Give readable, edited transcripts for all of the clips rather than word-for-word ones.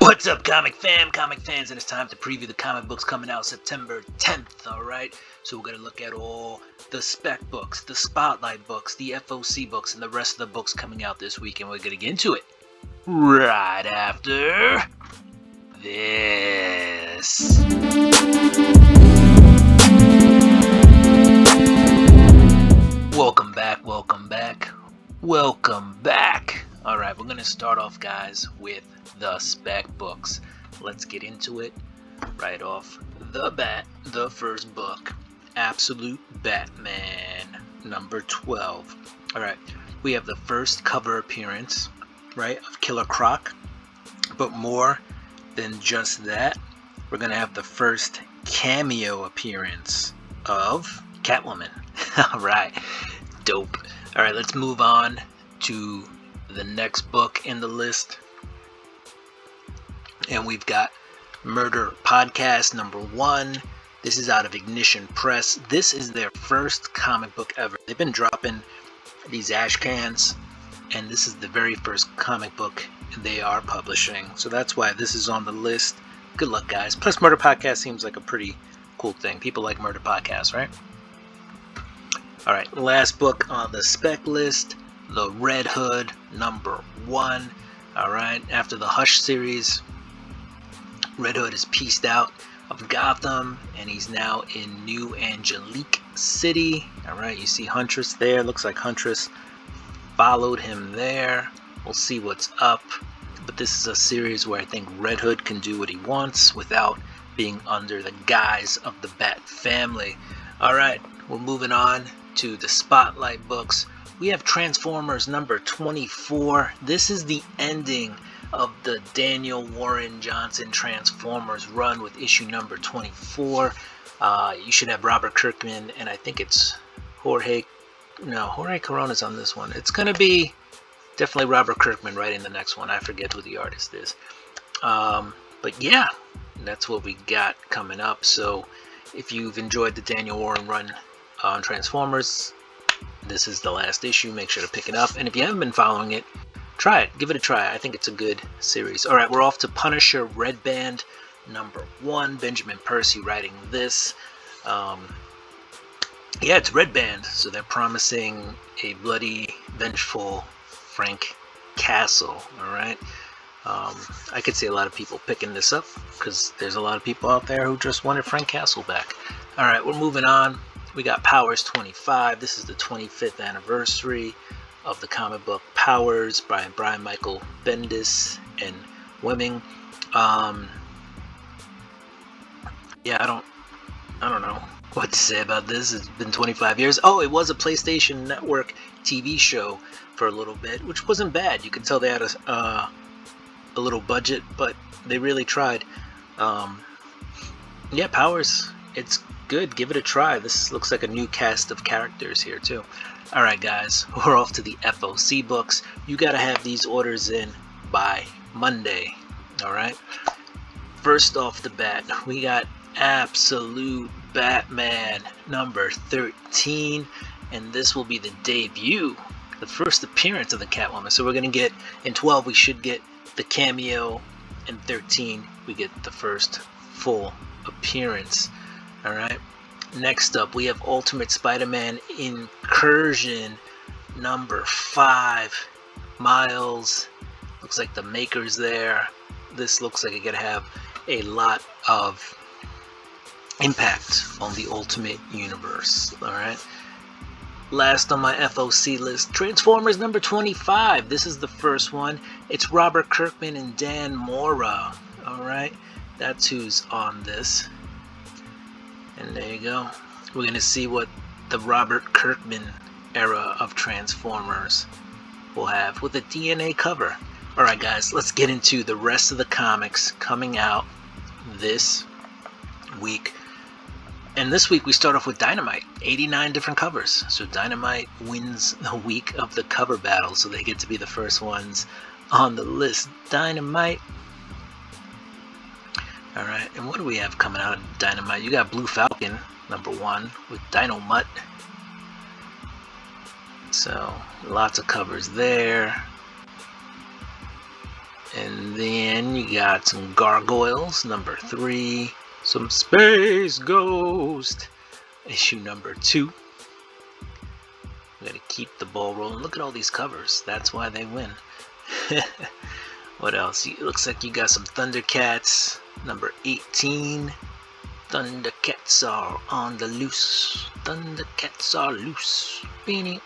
What's up, comic fans, and it's time to preview the comic books coming out September 10th, alright? So we're going to look at all the spec books, the spotlight books, the FOC books, and the rest of the books coming out this week, and we're going to get into it right after this. Welcome back. Alright, we're going to start off, guys, with the spec books. Let's get into it right off the bat. The first book, Absolute Batman, number 12. Alright, we have the first cover appearance, right, of Killer Croc. But more than just that, we're going to have the first cameo appearance of Catwoman. Alright, dope. Alright, let's move on to the next book in the list. And we've got Murder Podcast number 1. This is out of Ignition Press. This is their first comic book ever. They've been dropping these ash cans, and this is the very first comic book they are publishing. So that's why this is on the list. Good luck, guys. Plus, Murder Podcast seems like a pretty cool thing. People like Murder Podcasts, right? Alright, last book on the spec list, The Red Hood, number 1. Alright, after the Hush series, Red Hood is pieced out of Gotham, and he's now in New Angelique City. Alright, you see Huntress there. Looks like Huntress followed him there. We'll see what's up. But this is a series where I think Red Hood can do what he wants without being under the guise of the Bat family. Alright, we're moving on to the Spotlight books. We have Transformers number 24. This is the ending of the Daniel Warren Johnson Transformers run with issue number 24. You should have Robert Kirkman, and I think it's Jorge Corona's on this one. It's going to be definitely Robert Kirkman writing the next one. I forget who the artist is. But yeah, that's what we got coming up. So if you've enjoyed the Daniel Warren run on Transformers, this is the last issue. Make sure to pick it up. And if you haven't been following it, try it. Give it a try. I think it's a good series. Alright, we're off to Punisher Red Band number 1. Benjamin Percy writing this. Yeah, it's Red Band, so they're promising a bloody, vengeful Frank Castle. Alright. I could see a lot of people picking this up because there's a lot of people out there who just wanted Frank Castle back. Alright, we're moving on. We got Powers 25. This is the 25th anniversary of the comic book Powers by Brian Michael Bendis and Wemming. Yeah, I don't know what to say about this. It's been 25 years. Oh, it was a PlayStation Network TV show for a little bit, which wasn't bad. You can tell they had a little budget, but they really tried. Yeah, Powers, it's good. Give it a try. This looks like a new cast of characters here too. Alright, guys, we're off to the FOC books. You gotta have these orders in by Monday. Alright, first off the bat, we got Absolute Batman number 13, and this will be the debut, the first appearance of the Catwoman. So we're gonna get, in 12 we should get the cameo, and 13 we get the first full appearance. Alright, next up we have Ultimate Spider-Man Incursion number 5. Miles, looks like the maker's there. This looks like it's gonna have a lot of impact on the Ultimate Universe. Alright, last on my FOC list, Transformers number 25. This is the first one. It's Robert Kirkman and Dan Mora. Alright, that's who's on this. And there you go. We're going to see what the Robert Kirkman era of Transformers will have with a DNA cover. Alright, guys, let's get into the rest of the comics coming out this week. And this week we start off with Dynamite. 89 different covers. So Dynamite wins the week of the cover battle, so they get to be the first ones on the list. Dynamite. Alright, and what do we have coming out of Dynamite? You got Blue Falcon, number 1, with Dynamite. So, lots of covers there. And then you got some Gargoyles, number 3. Some Space Ghost, issue number 2. We gotta keep the ball rolling. Look at all these covers. That's why they win. What else? It looks like you got some Thundercats, number 18. Thundercats are on the loose. Thundercats are loose. Beanie.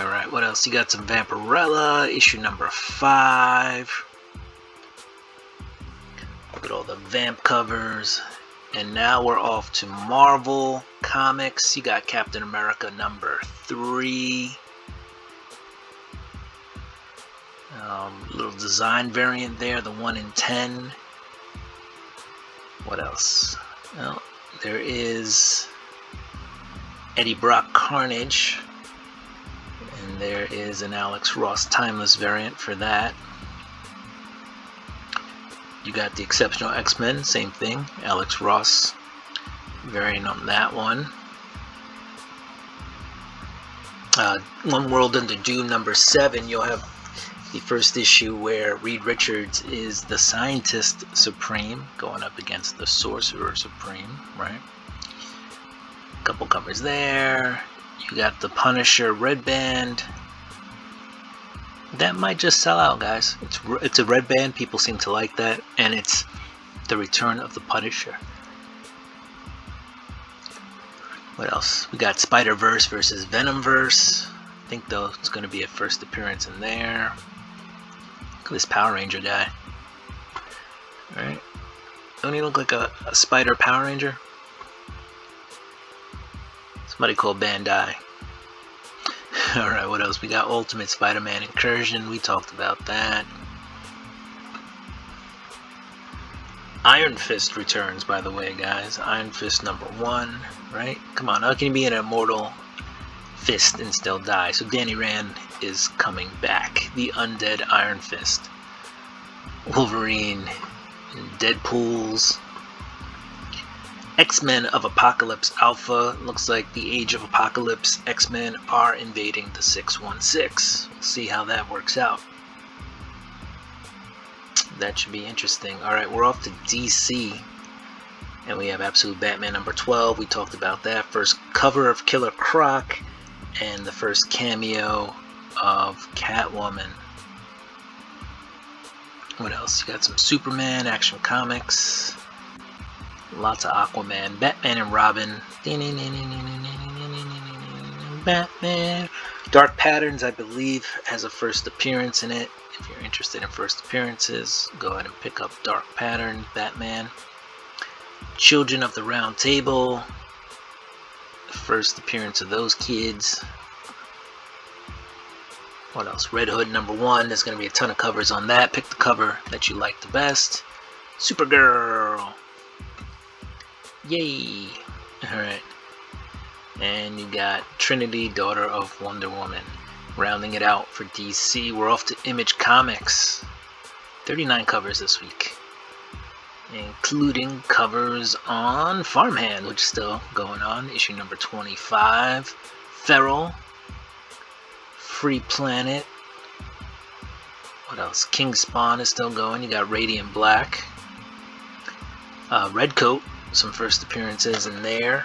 Alright, what else? You got some Vampirella, issue number 5. Look at all the Vamp covers. And now we're off to Marvel Comics. You got Captain America number 3. Little design variant there, the 1 in 10. What else? Well, there is Eddie Brock Carnage. And there is an Alex Ross Timeless variant for that. You got the Exceptional X-Men, same thing. Alex Ross variant on that one. One World Under Doom number 7, you'll have the first issue where Reed Richards is the Scientist Supreme going up against the Sorcerer Supreme, right? A couple covers there. You got the Punisher Red Band. That might just sell out, guys. It's a red band. People seem to like that, and it's the return of the Punisher. What else? We got Spider-Verse versus Venomverse. I think though it's going to be a first appearance in there. Look at this Power Ranger guy. All right, don't he look like a Spider Power Ranger? Somebody called Bandai. Alright, what else? We got Ultimate Spider-Man Incursion. We talked about that. Iron Fist returns, by the way, guys. Iron Fist number 1, right? Come on, how can you be an immortal fist and still die? So Danny Rand is coming back. The Undead Iron Fist. Wolverine and Deadpool's. X-Men of Apocalypse Alpha. Looks like the Age of Apocalypse X-Men are invading the 616. We'll see how that works out. That should be interesting. Alright, we're off to DC. And we have Absolute Batman number 12. We talked about that. First cover of Killer Croc. And the first cameo of Catwoman. What else? You got some Superman, Action Comics. Lots of Aquaman, Batman and Robin, Batman. Dark Patterns, I believe, has a first appearance in it. If you're interested in first appearances, go ahead and pick up Dark Patterns, Batman. Children of the Round Table, the first appearance of those kids. What else? Red Hood number 1, there's going to be a ton of covers on that. Pick the cover that you like the best. Supergirl. Yay! Alright. And you got Trinity, Daughter of Wonder Woman. Rounding it out for DC, we're off to Image Comics. 39 covers this week. Including covers on Farmhand, which is still going on. Issue number 25. Feral. Free Planet. What else? King Spawn is still going. You got Radiant Black. Redcoat. Some first appearances in there.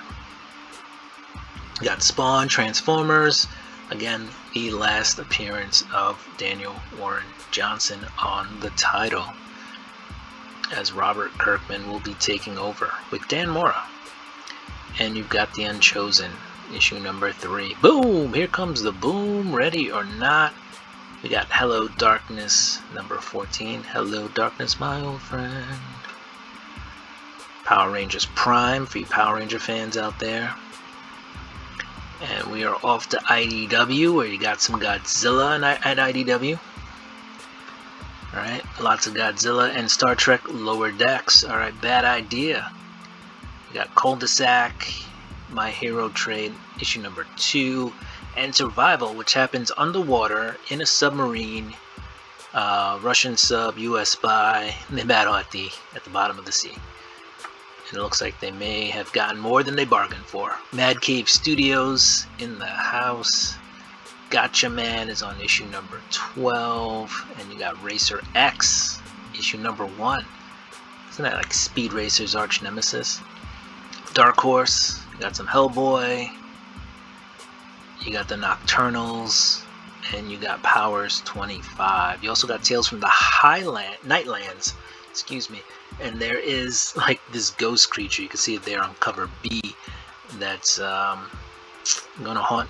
You got Spawn, Transformers. Again, the last appearance of Daniel Warren Johnson on the title, as Robert Kirkman will be taking over with Dan Mora. And you've got The Unchosen, issue number 3. Boom! Here comes the boom. Ready or not. We got Hello Darkness, number 14. Hello Darkness, my old friend. Power Rangers Prime for you Power Ranger fans out there. And we are off to IDW, where you got some Godzilla at IDW. Alright, lots of Godzilla and Star Trek Lower Decks. Alright, Bad Idea. You got Cul-de-sac, My Hero Trade, issue number 2, and Survival, which happens underwater in a submarine. Russian sub, US spy, and they battle at the bottom of the sea. And it looks like they may have gotten more than they bargained for. Mad Cave Studios in the house. Gotcha Man is on issue number 12, and you got Racer X, issue number 1. Isn't that like Speed Racer's arch nemesis? Dark Horse, you got some Hellboy, you got the Nocturnals, and you got Powers 25. You also got Tales from the Nightlands, excuse me. And there is like this ghost creature, you can see it there on cover B, that's gonna haunt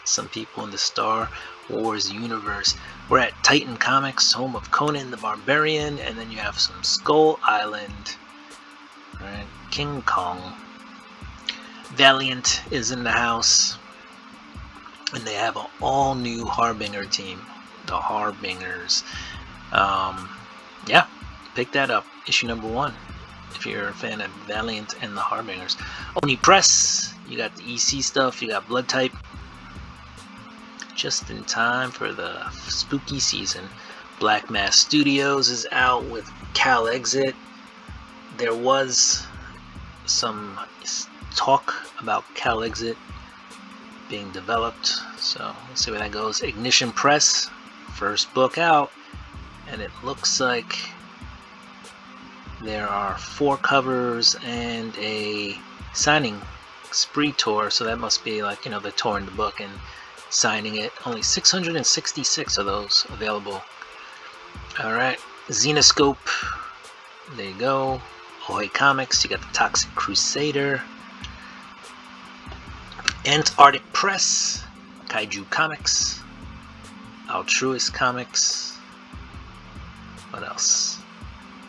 some people in the Star Wars universe. We're at Titan Comics, home of Conan the Barbarian, and then you have some Skull Island, right? King Kong. Valiant is in the house, and they have an all-new Harbinger team, the Harbingers. Yeah, pick that up, issue number 1, if you're a fan of Valiant and the Harbingers. ONI Press, you got the EC stuff, you got Blood Type, just in time for the spooky season. Black Mass Studios is out with Cal Exit. There was some talk about Cal Exit being developed, so let's see where that goes. Ignition Press, first book out, and it looks like there are 4 covers and a signing spree tour, so that must be like, you know, they're touring the book and signing it. Only 666 of those available. Alright, Xenoscope, there you go. Ahoy Comics, you got the Toxic Crusader. Antarctic Press, Kaiju Comics, Altruist Comics. What else?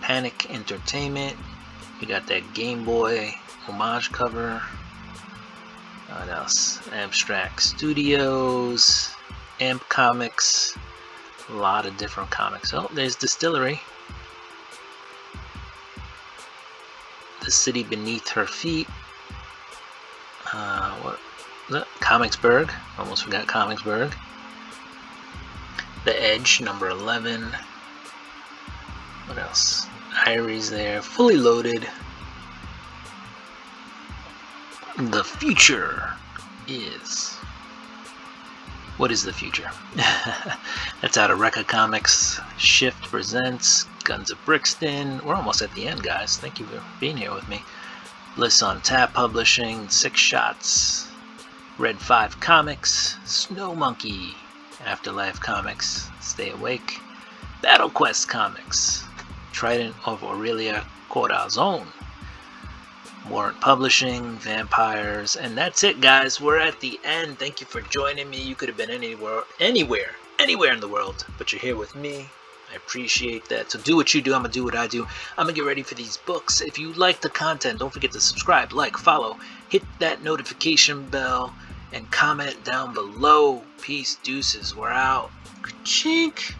Panic Entertainment. You got that Game Boy homage cover. What else? Abstract Studios, Amp Comics. A lot of different comics. Oh, there's Distillery. The City Beneath Her Feet. What? Comicsburg. Almost forgot Comicsburg. The Edge, number 11. What else? Iries there. Fully Loaded. The Future is... What is the future? That's out of Rekka Comics. Shift presents Guns of Brixton. We're almost at the end, guys. Thank you for being here with me. Bliss on Tap Publishing. 6 Shots. Red 5 Comics. Snow Monkey. Afterlife Comics. Stay Awake. Battle Quest Comics. Trident of Aurelia Corazon. Warrant Publishing, Vampires, and that's it, guys. We're at the end. Thank you for joining me. You could have been anywhere in the world, but you're here with me. I appreciate that. So do what you do. I'm gonna do what I do. I'm gonna get ready for these books. If you like the content, don't forget to subscribe, like, follow, hit that notification bell, and comment down below. Peace, deuces. We're out. Chink.